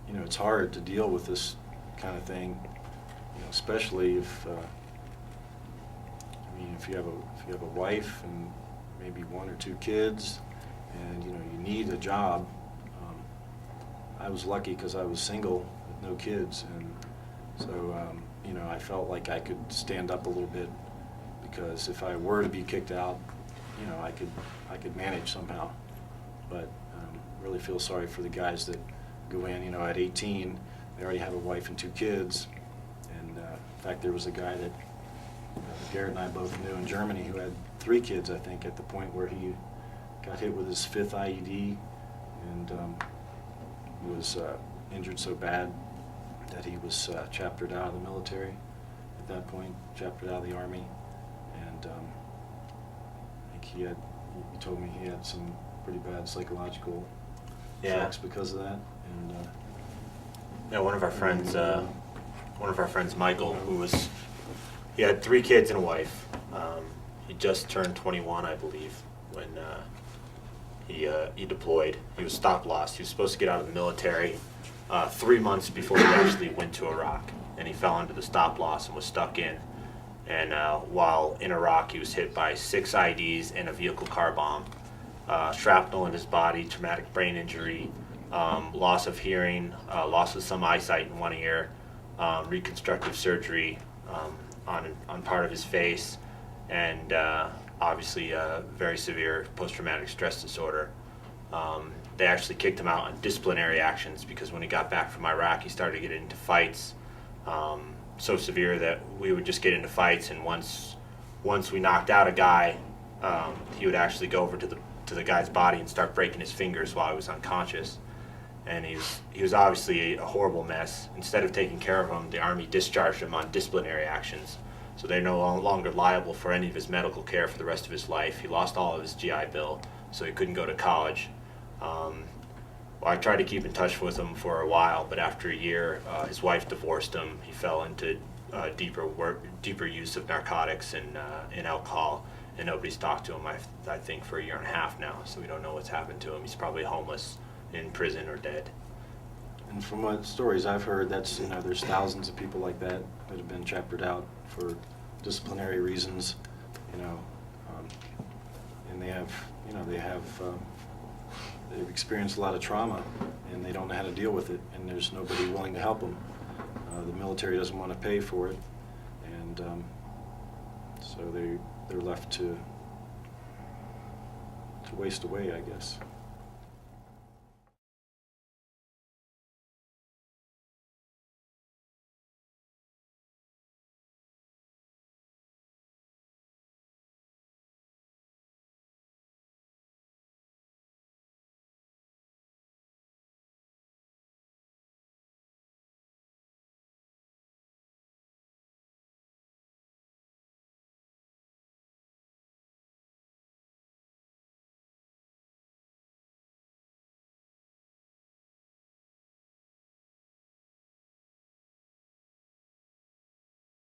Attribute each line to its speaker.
Speaker 1: you know, it's hard to deal with this kind of thing, you know, especially if, I mean, if you have a wife and maybe 1 or 2 kids, and you know, you need a job. I was lucky because I was single with no kids, and so you know, I felt like I could stand up a little bit, because if I were to be kicked out, you know, I could manage somehow. But really feel sorry for the guys that go in, you know, at 18, they already have a wife and 2 kids. And in fact, there was a guy that Garett and I both knew in Germany who had 3 kids, I think, at the point where he got hit with his 5th IED, and was injured so bad that he was chaptered out of the military at that point, chaptered out of the Army. And I think he told me he had some pretty bad psychological effects because of that. And
Speaker 2: yeah, one of our friends, Michael, he had 3 kids and a wife. He just turned 21, I believe, when he deployed. He was stop loss. He was supposed to get out of the military 3 months before he actually went to Iraq, and he fell under the stop loss and was stuck in. And while in Iraq, he was hit by 6 IEDs and a vehicle car bomb, shrapnel in his body, traumatic brain injury, loss of hearing, loss of some eyesight in one ear, reconstructive surgery on part of his face, and obviously very severe post-traumatic stress disorder. They actually kicked him out on disciplinary actions because when he got back from Iraq, he started getting into fights, so severe that we would just get into fights, and once we knocked out a guy, he would actually go over to the guy's body and start breaking his fingers while he was unconscious. And he was obviously a horrible mess. Instead of taking care of him, the Army discharged him on disciplinary actions. So they're no longer liable for any of his medical care for the rest of his life. He lost all of his GI Bill, so he couldn't go to college. Well, I tried to keep in touch with him for a while, but after a year, his wife divorced him. He fell into deeper use of narcotics and alcohol, and nobody's talked to him, I think, for a year and a half now, so we don't know what's happened to him. He's probably homeless, in prison, or dead.
Speaker 1: And from what stories I've heard, that's, you know, there's thousands of people like that that have been chaptered out for disciplinary reasons, you know, and they have, you know, they've experienced a lot of trauma, and they don't know how to deal with it, and there's nobody willing to help them. The military doesn't want to pay for it, and so they're left to waste away, I guess.